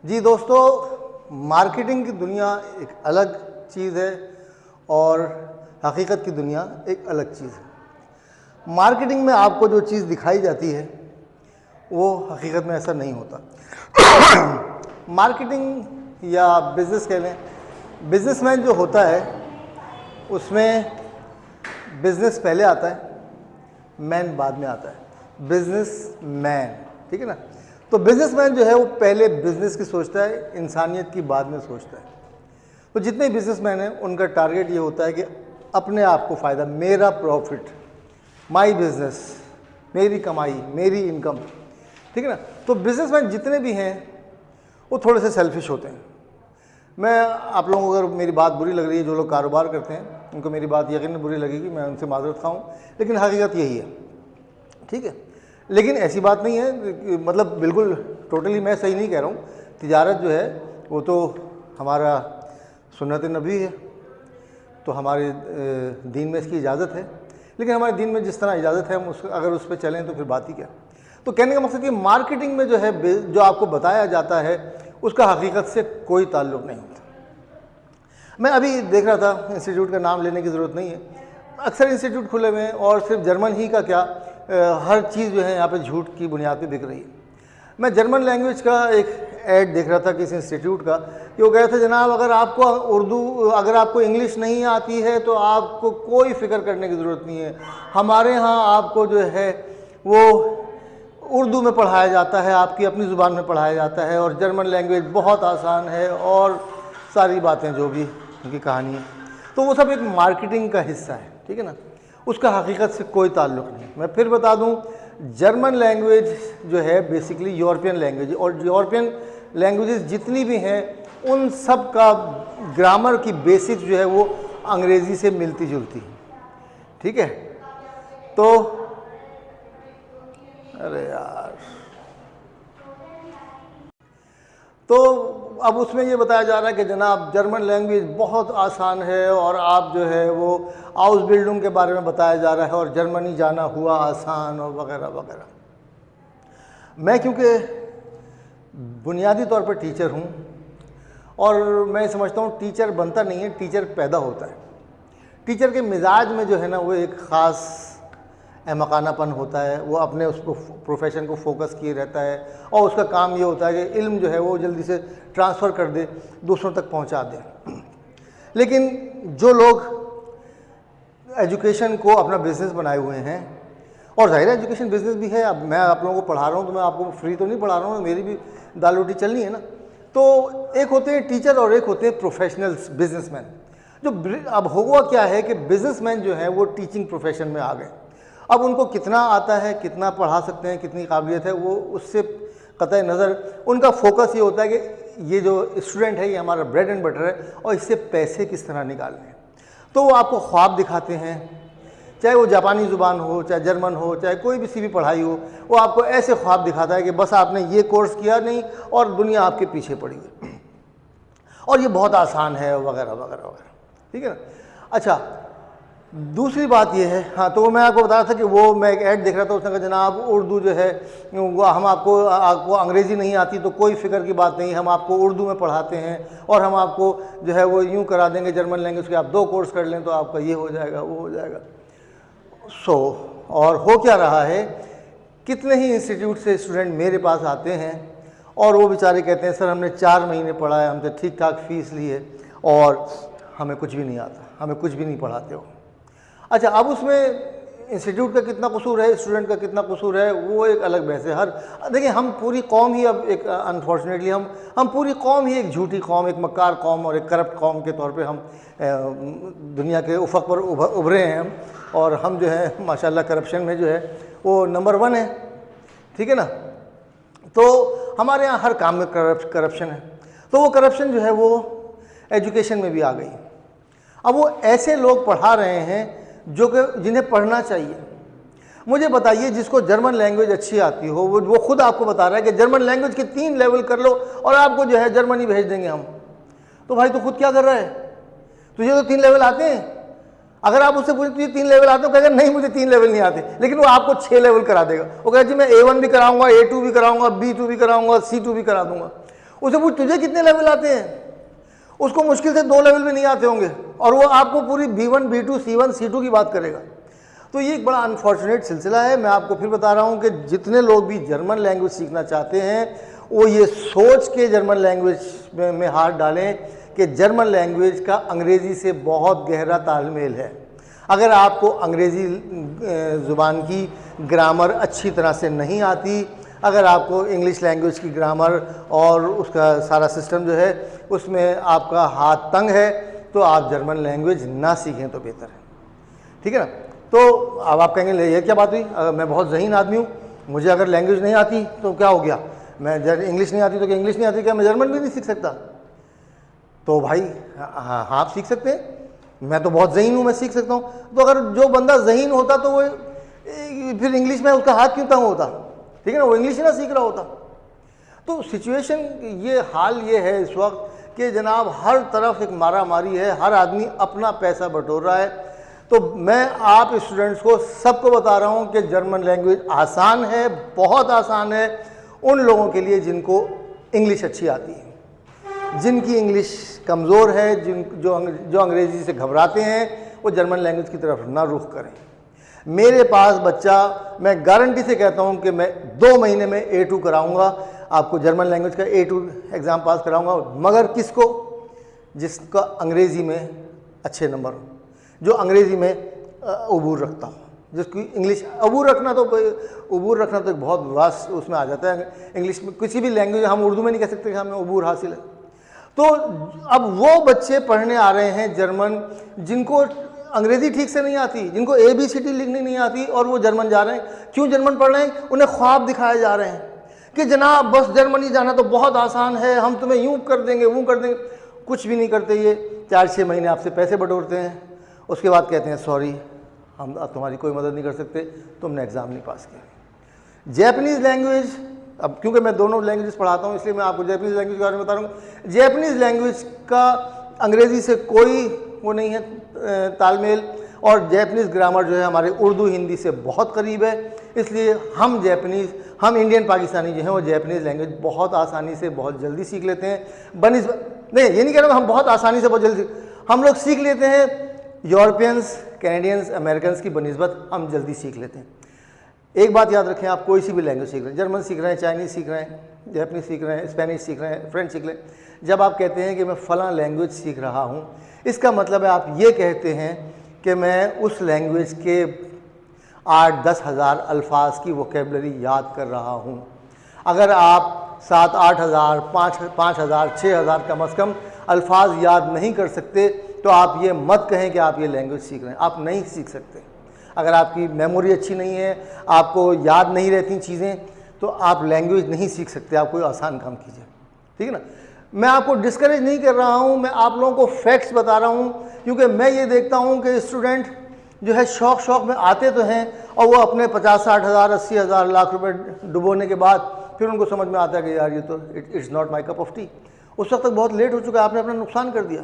जी दोस्तों, मार्केटिंग की दुनिया एक अलग चीज़ है और हकीकत की दुनिया एक अलग चीज़ है। मार्केटिंग में आपको जो चीज़ दिखाई जाती है वो हकीकत में ऐसा नहीं होता। मार्केटिंग या बिज़नेस कह लें, बिजनेसमैन जो होता है उसमें बिज़नेस पहले आता है, मैन बाद में आता है। बिजनेस मैन, ठीक है ना। तो बिजनेसमैन जो है वो पहले बिजनेस की सोचता है, इंसानियत की बाद में सोचता है। तो जितने बिजनेसमैन हैं उनका टारगेट ये होता है कि अपने आप को फ़ायदा, मेरा प्रॉफिट, माई बिजनेस, मेरी कमाई, मेरी इनकम, ठीक है ना। तो बिजनेसमैन जितने भी हैं वो थोड़े से सेल्फिश होते हैं। मैं आप लोगों को अगर मेरी बात बुरी लग रही है, जो लोग कारोबार करते हैं उनको मेरी बात यकीनन बुरी लगेगी, मैं उनसे माजरत खाऊं, लेकिन हकीकत यही है, ठीक है। लेकिन ऐसी बात नहीं है, मतलब बिल्कुल टोटली मैं सही नहीं कह रहा हूँ। तिजारत जो है वो तो हमारा सुन्नत नबी है, तो हमारे दीन में इसकी इजाज़त है, लेकिन हमारे दीन में जिस तरह इजाज़त है हम अगर उस पर चलें तो फिर बात ही क्या। तो कहने का मकसद कि मार्केटिंग में जो है जो आपको बताया जाता है उसका हकीकत से कोई ताल्लुक़ नहीं होता। मैं अभी देख रहा था, इंस्टीट्यूट का नाम लेने की ज़रूरत नहीं है, अक्सर इंस्टीट्यूट खुले हुए हैं और सिर्फ जर्मन ही का क्या, हर चीज़ जो है यहाँ पे झूठ की बुनियाद पे बिक रही है। मैं जर्मन लैंग्वेज का एक ऐड देख रहा था किसी इंस्टीट्यूट का, कि वो कह रहे थे जनाब अगर आपको अगर आपको इंग्लिश नहीं आती है तो आपको कोई फ़िक्र करने की ज़रूरत नहीं है, हमारे यहाँ आपको जो है वो उर्दू में पढ़ाया जाता है, आपकी अपनी ज़ुबान में पढ़ाया जाता है, और जर्मन लैंग्वेज बहुत आसान है और सारी बातें जो भी उनकी कहानी है। तो वो सब एक मार्केटिंग का हिस्सा है, ठीक है ना, उसका हकीकत से कोई ताल्लुक़ नहीं। मैं फिर बता दूं, जर्मन लैंग्वेज जो है बेसिकली यूरोपियन लैंग्वेज, और यूरोपियन लैंग्वेजेस जितनी भी हैं उन सब का ग्रामर की बेसिक्स जो है वो अंग्रेज़ी से मिलती जुलती है, ठीक है। तो अरे यार, तो अब उसमें ये बताया जा रहा है कि जनाब जर्मन लैंग्वेज बहुत आसान है, और आप जो है वो हाउस बिल्डिंग के बारे में बताया जा रहा है और जर्मनी जाना हुआ आसान और वगैरह वगैरह। मैं क्योंकि बुनियादी तौर पर टीचर हूँ और मैं समझता हूँ टीचर बनता नहीं है, टीचर पैदा होता है। टीचर के मिजाज में जो है ना वो एक ख़ास अहमकानापन होता है, वो अपने उस प्रोफेशन को फोकस किए रहता है, और उसका काम ये होता है कि इल्म जो है वो जल्दी से ट्रांसफ़र कर दे, दूसरों तक पहुंचा दे। लेकिन जो लोग एजुकेशन को अपना बिजनेस बनाए हुए हैं, और ज़ाहिर है एजुकेशन बिजनेस भी है, अब मैं आप लोगों को पढ़ा रहा हूँ तो मैं आपको फ्री तो नहीं पढ़ा रहा हूँ, मेरी भी दाल रोटी चलनी है ना। तो एक होते हैं टीचर और एक होते हैं प्रोफेशनल्स, बिजनेसमैन। जो अब हुआ क्या है कि बिजनेसमैन जो है वो टीचिंग प्रोफेशन में आ गए। अब उनको कितना आता है, कितना पढ़ा सकते हैं, कितनी काबिलियत है, वो उससे कतई नज़र उनका फोकस ये होता है कि ये जो स्टूडेंट है ये हमारा ब्रेड एंड बटर है और इससे पैसे किस तरह निकालने हैं। तो वो आपको ख्वाब दिखाते हैं, चाहे वो जापानी ज़ुबान हो, चाहे जर्मन हो, चाहे कोई भी सी भी पढ़ाई हो, वो आपको ऐसे ख्वाब दिखाता है कि बस आपने ये कोर्स किया नहीं और दुनिया आपके पीछे पड़ी है और ये बहुत आसान है वगैरह वगैरह वगैरह, ठीक है ना। अच्छा, दूसरी बात ये है, हाँ, तो मैं आपको बता रहा था कि वो मैं एक ऐड देख रहा था, उसने कहा जनाब उर्दू जो है वो हम आपको अंग्रेज़ी नहीं आती तो कोई फ़िक्र की बात नहीं, हम आपको उर्दू में पढ़ाते हैं और हम आपको जो है वो यूँ करा देंगे जर्मन लैंग्वेज के, आप 2 कोर्स कर लें तो आपका ये हो जाएगा, वो हो जाएगा। और हो क्या रहा है, कितने ही इंस्टीट्यूट से स्टूडेंट मेरे पास आते हैं और वो बेचारे कहते हैं सर हमने 4 महीने पढ़ा है, हमसे ठीक ठाक फीस ली है और हमें कुछ भी नहीं आता, हमें कुछ भी नहीं पढ़ाते हो। अच्छा, अब उसमें इंस्टीट्यूट का कितना कसूर है, स्टूडेंट का कितना कसूर है, वो एक अलग बहस है। हर देखिए, हम पूरी कौम ही अब एक अनफॉर्चुनेटली हम पूरी कौम ही एक झूठी कौम, एक मक्कार कौम और एक करप्ट कौम के तौर पे हम दुनिया के उफक पर उभरे हैं हम, और हम जो है माशाल्लाह करप्शन में जो है वो नंबर 1 है, ठीक है ना। तो हमारे यहाँ हर काम में करप्शन है, तो वो करप्शन जो है वो एजुकेशन में भी आ गई। अब वो ऐसे लोग पढ़ा रहे हैं जो कि जिन्हें पढ़ना चाहिए। मुझे बताइए, जिसको जर्मन लैंग्वेज अच्छी आती हो वो खुद आपको बता रहा है कि जर्मन लैंग्वेज के 3 लेवल कर लो और आपको जो है जर्मनी भेज देंगे हम। तो भाई तो खुद क्या कर रहा है, तुझे तो 3 लेवल आते हैं। अगर आप उससे पूछे तुझे 3 लेवल आते हो, कहेगा नहीं मुझे 3 लेवल नहीं आते, लेकिन वो आपको 6 लेवल करा देगा। वो कहेगा जी मैं A1 भी कराऊंगा, A2 भी कराऊंगा, B2 भी कराऊंगा, C2 भी करा दूंगा। उसे पूछ तुझे कितने लेवल आते हैं, उसको मुश्किल से 2 लेवल भी नहीं आते होंगे, और वो आपको पूरी B1 B2 C1 C2 की बात करेगा। तो ये एक बड़ा अनफॉर्चुनेट सिलसिला है। मैं आपको फिर बता रहा हूँ कि जितने लोग भी जर्मन लैंग्वेज सीखना चाहते हैं वो ये सोच के जर्मन लैंग्वेज में हाथ डालें कि जर्मन लैंग्वेज का अंग्रेज़ी से बहुत गहरा तालमेल है। अगर आपको अंग्रेज़ी ज़ुबान की ग्रामर अच्छी तरह से नहीं आती, अगर आपको इंग्लिश लैंग्वेज की ग्रामर और उसका सारा सिस्टम जो है उसमें आपका हाथ तंग है, तो आप जर्मन लैंग्वेज ना सीखें तो बेहतर है। ठीक है ना। तो अब आप कहेंगे ये क्या बात हुई, मैं बहुत ज़हीन आदमी हूँ, मुझे अगर लैंग्वेज नहीं आती तो क्या हो गया, मैं इंग्लिश नहीं आती तो क्या इंग्लिश नहीं आती, क्या मैं जर्मन भी नहीं सीख सकता? तो भाई हाँ आप सीख सकते हैं, मैं तो बहुत ज़हीन हूँ, मैं सीख सकता हूँ। तो अगर जो बंदा ज़हीन होता तो वो फिर इंग्लिश में उसका हाथ क्यों तंग होता? ठीक है ना, वो इंग्लिश ही ना सीख रहा होता। तो सिचुएशन ये हाल ये है इस वक्त कि जनाब हर तरफ एक मारा मारी है, हर आदमी अपना पैसा बटोर रहा है। तो मैं आप स्टूडेंट्स को सबको बता रहा हूँ कि जर्मन लैंग्वेज आसान है, बहुत आसान है उन लोगों के लिए जिनको इंग्लिश अच्छी आती है। जिनकी इंग्लिश कमज़ोर है, जो अंग्रेज़ी से घबराते हैं, वो जर्मन लैंग्वेज की तरफ ना रुख करें। मेरे पास बच्चा, मैं गारंटी से कहता हूँ कि मैं 2 महीने में A2 कराऊँगा, आपको जर्मन लैंग्वेज का A2 एग्ज़ाम पास कराऊँगा। मगर किसको? जिसका अंग्रेज़ी में अच्छे नंबर हो, जो अंग्रेज़ी में अबूर रखता हो, जिसकी इंग्लिश अबूर रखना तो एक बहुत वास्ट उसमें आ जाता है। इंग्लिश में किसी भी लैंग्वेज, हम उर्दू में नहीं कह सकते कि हमें अबूर हासिल है। तो अब वो बच्चे पढ़ने आ रहे हैं जर्मन, जिनको अंग्रेज़ी ठीक से नहीं आती, जिनको ABCD लिखनी नहीं आती, और वो जर्मन जा रहे हैं। क्यों जर्मन पढ़ रहे हैं? उन्हें ख्वाब दिखाए जा रहे हैं कि जनाब बस जर्मनी जाना तो बहुत आसान है, हम तुम्हें यूँ कर देंगे वो कर देंगे। कुछ भी नहीं करते ये, 4-6 महीने आपसे पैसे बटोरते हैं, उसके बाद कहते हैं सॉरी हम अब तुम्हारी कोई मदद नहीं कर सकते, तुमने एग्ज़ाम नहीं पास किया। जैपनीज़ लैंग्वेज, अब क्योंकि मैं दोनों लैंग्वेज पढ़ाता हूँ इसलिए मैं आपको जैपनीज़ लैंग्वेज के बारे में बता रहा हूँ। जैपनीज़ लैंग्वेज का अंग्रेज़ी से कोई वो नहीं है तालमेल, और जैपनीज़ ग्रामर जो है हमारे उर्दू हिंदी से बहुत करीब है। इसलिए हम इंडियन पाकिस्तानी जो हैं वो जैपनीज़ लैंग्वेज बहुत आसानी से बहुत जल्दी सीख लेते हैं। नहीं, ये नहीं कह रहा हम बहुत आसानी से बहुत जल्दी, हम लोग सीख लेते हैं। यूरोपियंस, कैनेडियंस, अमेरिकन्स की बनिस्बत हम जल्दी सीख लेते हैं। एक बात याद रखें, आप कोई सी भी लैंग्वेज सीख रहे हैं, जर्मन सीख रहे हैं, चाइनीज़ सीख रहे हैं, जैपनीज़ सीख रहे हैं, स्पेनिश सीख रहे हैं, फ्रेंच सीख रहे हैं, जब आप कहते हैं कि मैं फ़लाँ लैंग्वेज सीख रहा हूँ, इसका मतलब है आप ये कहते हैं कि मैं उस लैंग्वेज के 8-10 हज़ार अल्फाज की वोकेबलरी याद कर रहा हूँ। अगर आप 7-8 हज़ार, 5 हज़ार, 6 हज़ार कम अज़ कम अल्फाज याद नहीं कर सकते तो आप ये मत कहें कि आप ये लैंग्वेज सीख रहे हैं, आप नहीं सीख सकते। अगर आपकी मेमोरी अच्छी नहीं है, आपको याद नहीं रहती चीज़ें, तो आप लैंग्वेज नहीं सीख सकते। आप कोई आसान काम कीजिए, ठीक है ना। मैं आपको डिस्करेज नहीं कर रहा हूँ, मैं आप लोगों को फैक्ट्स बता रहा हूँ, क्योंकि मैं ये देखता हूँ कि स्टूडेंट जो है शौक में आते तो हैं, और वो अपने 50-60 हज़ार, 80 हज़ार, लाख रुपए डुबोने के बाद फिर उनको समझ में आता है कि यार ये तो it's not my cup of T. उस वक्त तक बहुत लेट हो चुका है, आपने अपना नुकसान कर दिया।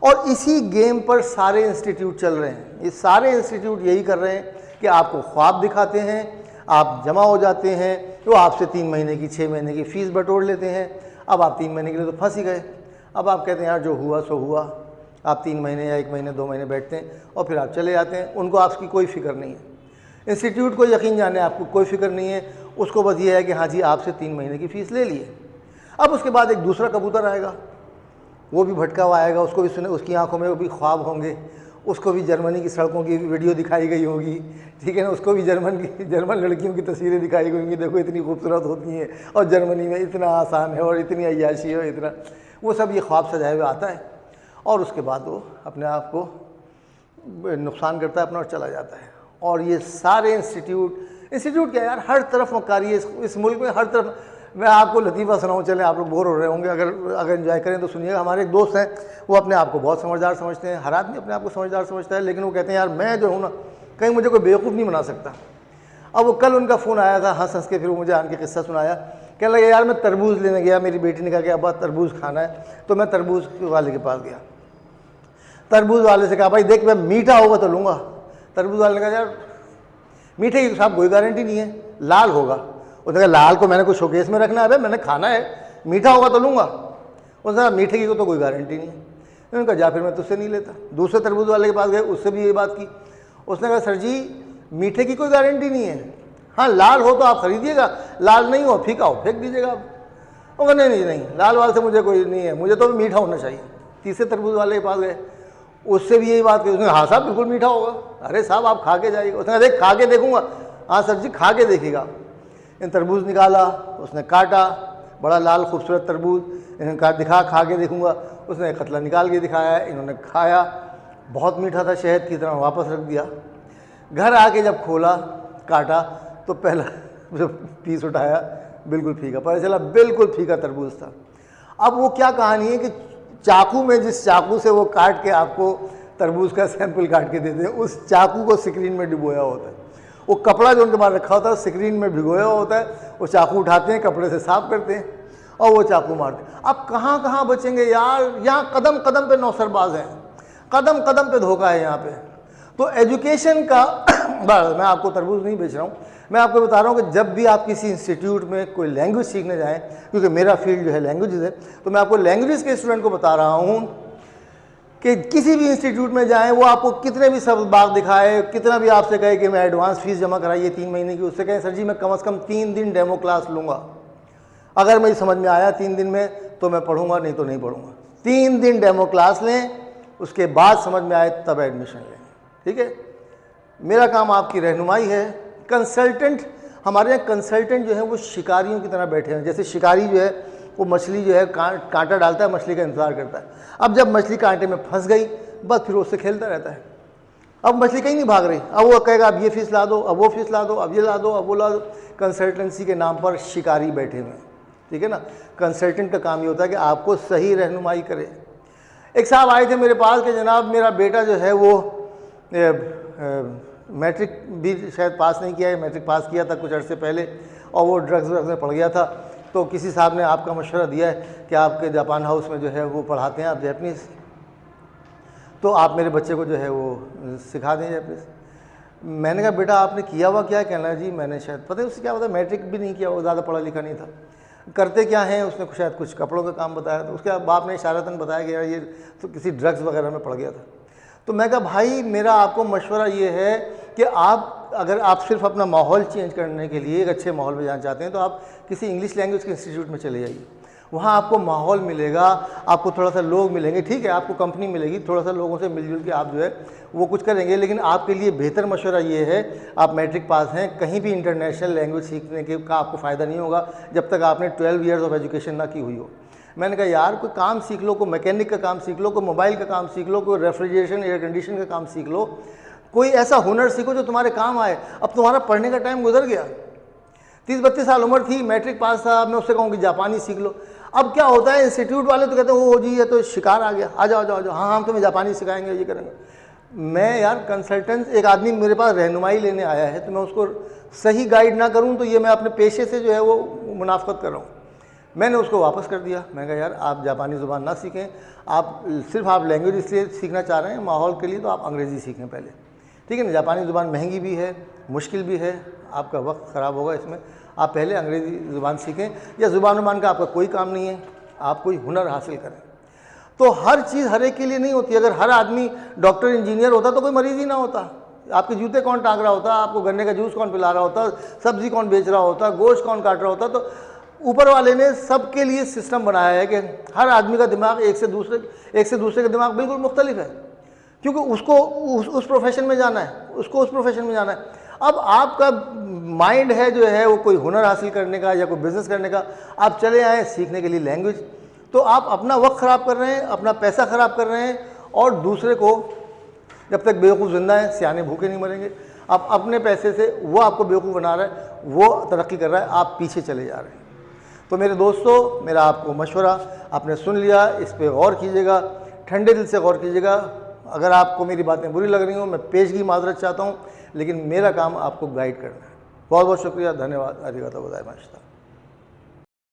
और इसी गेम पर सारे इंस्टीट्यूट चल रहे हैं। ये सारे इंस्टीट्यूट यही कर रहे हैं कि आपको ख्वाब दिखाते हैं, आप जमा हो जाते हैं, तो आपसे 3 महीने की, 6 महीने की फ़ीस बटोर लेते हैं। अब आप 3 महीने के लिए तो फंस ही गए। अब आप कहते हैं यार जो हुआ सो हुआ। आप 3 महीने या 1 महीने, 2 महीने बैठते हैं और फिर आप चले जाते हैं। उनको आपकी कोई फ़िक्र नहीं है। इंस्टीट्यूट को यकीन जाने आपको कोई फ़िक्र नहीं है, उसको बस ये है कि हाँ जी आपसे 3 महीने की फ़ीस ले लिए। अब उसके बाद एक दूसरा कबूतर आएगा, वो भी भटका हुआ आएगा, उसको भी सुने, उसकी आंखों में वो भी ख्वाब होंगे, उसको भी जर्मनी की सड़कों की वीडियो दिखाई गई होगी, ठीक है ना, उसको भी जर्मन लड़कियों की तस्वीरें दिखाई गई होंगी, देखो इतनी खूबसूरत होती हैं और जर्मनी में इतना आसान है और इतनी अय्याशी है, इतना वो सब ये ख्वाब सजाए हुए आता है। और उसके बाद वो अपने आप को नुकसान करता है अपना और चला जाता है। और ये सारे इंस्टीट्यूट क्या यार, हर तरफ मकारी है इस मुल्क में, हर तरफ। मैं आपको लतीफ़ा सुनाऊँ, चलें आप लोग बोर हो रहे होंगे, अगर एंजॉय करें तो सुनिएगा। हमारे एक दोस्त हैं, वो अपने आप को बहुत समझदार समझते हैं, हर आदमी अपने आप को समझदार समझता है, लेकिन वो कहते हैं यार मैं जो हूँ ना, कहीं मुझे कोई बेवकूफ़ नहीं बना सकता। अब वो कल उनका फ़ोन आया था, हंस फिर वो मुझे आन के किस्सा सुनाया। कहने लगे यार मैं तरबूज़ लेने गया, मेरी बेटी ने कहा कि अब्बा तरबूज़ खाना है, तो मैं तरबूज़ वाले के पास गया। तरबूज़ वाले से कहा भाई देख मैं मीठा होगा तो लूँगा। तरबूज़ वाले ने कहा यार मीठे की साहब कोई गारंटी नहीं है, लाल होगा। उसने कहा लाल को मैंने कोई शोकेस में रखना है, मैंने खाना है, मीठा होगा तो लूँगा। उसने कहा मीठे की तो कोई गारंटी नहीं है। मैंने कहा जा फिर मैं तुझसे नहीं लेता। दूसरे तरबूज वाले के पास गए, उससे भी ये बात की। उसने कहा सर जी मीठे की कोई गारंटी नहीं है, हाँ लाल हो तो आप खरीदिएगा, लाल नहीं हो फीका हो फेंक दीजिएगा आप। वो कहा नहीं लाल वाल से मुझे कोई नहीं है, मुझे तो मीठा होना चाहिए। तीसरे तरबूज वाले के पास गए, उससे भी यही बात की। उसने हाँ साहब बिल्कुल मीठा होगा। अरे साहब आप खा के जाइएगा। उसने कहा देख खा के देखूंगा। हाँ सर जी खा के देखिएगा। इन तरबूज निकाला, उसने काटा, बड़ा लाल खूबसूरत तरबूज। इन्होंने कहा दिखा खा के देखूंगा। उसने कतला निकाल के दिखाया, इन्होंने खाया, बहुत मीठा था, शहद की तरह, वापस रख दिया। घर आके जब खोला काटा तो पहला जो पीस उठाया बिल्कुल फीका, पता चला बिल्कुल फीका तरबूज था। अब वो क्या कहानी है कि चाकू में, जिस चाकू से वो काट के आपको तरबूज का सैंपल काट के देते हैं, उस चाकू को स्क्रीन में डुबोया होता है। वो कपड़ा जो उनके पास रखा होता है स्क्रीन में भिगोया होता है। वो चाकू उठाते हैं, कपड़े से साफ करते हैं और वो चाकू मारते हैं। अब कहाँ कहाँ बचेंगे यार, यहाँ कदम कदम पे नौसरबाज हैं, कदम कदम पे धोखा है यहाँ पे। तो एजुकेशन का मैं आपको तरबूज नहीं बेच रहा हूँ, मैं आपको बता रहा हूँ कि जब भी आप किसी इंस्टीट्यूट में कोई लैंग्वेज सीखने जाएं, क्योंकि मेरा फील्ड जो है लैंग्वेजेस है, तो मैं आपको लैंग्वेज के स्टूडेंट को बता रहा हूँ कि किसी भी इंस्टीट्यूट में जाएं, वो आपको कितने भी सब बात दिखाए, कितना भी आपसे कहे कि मैं एडवांस फीस जमा कराइए 3 महीने की, उससे कहें सर जी मैं कम से कम 3 दिन डेमो क्लास लूँगा, अगर मुझे समझ में आया 3 दिन में तो मैं पढ़ूंगा, नहीं तो नहीं पढ़ूंगा। 3 दिन डेमो क्लास लें, उसके बाद समझ में आए तब एडमिशन लें, ठीक है। मेरा काम आपकी रहनुमाई है। कंसल्टेंट, हमारे यहाँ कंसल्टेंट जो है वो शिकारियों की तरह बैठे हैं। जैसे शिकारी जो है वो मछली जो है कांटा डालता है, मछली का इंतजार करता है। अब जब मछली कांटे में फंस गई बस फिर उससे खेलता रहता है। अब मछली कहीं नहीं भाग रही, अब वो कहेगा अब ये फीस ला दो, अब वो फीस ला दो, अब ये ला दो, अब वो ला दो। कंसल्टेंसी के नाम पर शिकारी बैठे हुए हैं, ठीक है ना। कंसल्टेंट का काम ये होता है कि आपको सही रहनुमाई करे। एक साहब आए थे मेरे पास कि जनाब मेरा बेटा जो है वो मैट्रिक भी शायद पास नहीं किया है, मैट्रिक पास किया था कुछ अर्से पहले और वो ड्रग्स में पड़ गया था। तो किसी साहब ने आपका मशवरा दिया है कि आपके जापान हाउस में जो है वो पढ़ाते हैं आप जैपनीज़, तो आप मेरे बच्चे को जो है वो सिखा दें जैपनीज़। मैंने कहा बेटा आपने किया हुआ क्या है? कहना जी मैंने शायद, पता है उससे क्या पता, मैट्रिक भी नहीं किया, वो ज़्यादा पढ़ा लिखा नहीं था। करते क्या हैं, उसने शायद कुछ कपड़ों का काम बताया, तो उसके बाप ने इशारतन बताया कि यार ये तो किसी ड्रग्स वगैरह में पड़ गया था। तो मैं कहा भाई मेरा आपको मशवरा ये है कि आप अगर आप सिर्फ अपना माहौल चेंज करने के लिए एक अच्छे माहौल में जाना चाहते हैं तो आप किसी इंग्लिश लैंग्वेज के इंस्टीट्यूट में चले जाइए। वहाँ आपको माहौल मिलेगा, आपको थोड़ा सा लोग मिलेंगे, ठीक है आपको कंपनी मिलेगी, थोड़ा सा लोगों से मिलजुल के आप जो है वो कुछ करेंगे। लेकिन आपके लिए बेहतर मशवरा ये है, आप मैट्रिक पास हैं, कहीं भी इंटरनेशनल लैंग्वेज सीखने के का आपको फ़ायदा नहीं होगा जब तक आपने 12 ईयर्स ऑफ एजुकेशन ना की हुई हो। मैंने कहा यार कोई काम सीख लो, कोई मैकेनिक का काम सीख लो, कोई मोबाइल का काम सीख लो, कोई रेफ्रिजरेशन एयर कंडीशन का काम सीख लो, कोई ऐसा हुनर सीखो जो तुम्हारे काम आए। अब तुम्हारा पढ़ने का टाइम गुजर गया, 30-32 साल उम्र थी, मैट्रिक पास था, मैं उससे कहूँ कि जापानी सीख लो। अब क्या होता है, इंस्टीट्यूट वाले तो कहते हैं ओ जी ये तो शिकार आ गया, आ जाओ जाओ जाओ, हाँ हम तुम्हें जापानी सिखाएंगे, ये करेंगे। मैं यार कंसल्टेंट, एक आदमी मेरे पास रहनुमाई लेने आया है तो मैं उसको सही गाइड ना करूँ तो ये मैं अपने पेशे से जो है वो मुनाफत कर रहा हूँ। मैंने उसको वापस कर दिया। मैंने कहा यार आप जापानी ज़ुबान ना सीखें, आप सिर्फ आप लैंग्वेज इसलिए सीखना चाह रहे हैं माहौल के लिए, तो आप अंग्रेज़ी सीखें पहले, ठीक है ना। जापानी ज़ुबान महंगी भी है, मुश्किल भी है, आपका वक्त ख़राब होगा इसमें, आप पहले अंग्रेज़ी ज़ुबान सीखें। या ज़ुबान का आपका कोई काम नहीं है, आप कोई हुनर हासिल करें। तो हर चीज़ हर एक के लिए नहीं होती। अगर हर आदमी डॉक्टर इंजीनियर होता तो कोई मरीज़ ही ना होता। आपके जूते कौन टांग रहा होता, आपको गन्ने का जूस कौन पिला रहा होता, सब्ज़ी कौन बेच रहा होता, गोश्त कौन काट रहा होता। तो ऊपर वाले ने सबके लिए सिस्टम बनाया है कि हर आदमी का दिमाग एक से दूसरे का दिमाग बिल्कुल मुख्तलिफ है, क्योंकि उसको उस प्रोफेशन में जाना है, उसको उस प्रोफेशन में जाना है। अब आपका माइंड है जो है वो कोई हुनर हासिल करने का या कोई बिज़नेस करने का, आप चले आए सीखने के लिए लैंग्वेज, तो आप अपना वक्त ख़राब कर रहे हैं, अपना पैसा ख़राब कर रहे हैं, और दूसरे को, जब तक बेवकूफ़ जिंदा है सियाने भूखे नहीं मरेंगे। आप अपने पैसे से, वो आपको बेवकूफ़ बना रहा है, वो तरक्की कर रहा है, आप पीछे चले जा रहे हैं। तो मेरे दोस्तों, मेरा आपको मशवरा, आपने सुन लिया, इस पर गौर कीजिएगा, ठंडे दिल से गौर कीजिएगा। अगर आपको मेरी बातें बुरी लग रही हों, मैं पेशगी माजरत चाहता हूँ, लेकिन मेरा काम आपको गाइड करना है। बहुत बहुत शुक्रिया, धन्यवाद, आरिगातो गोजाइमाशिता।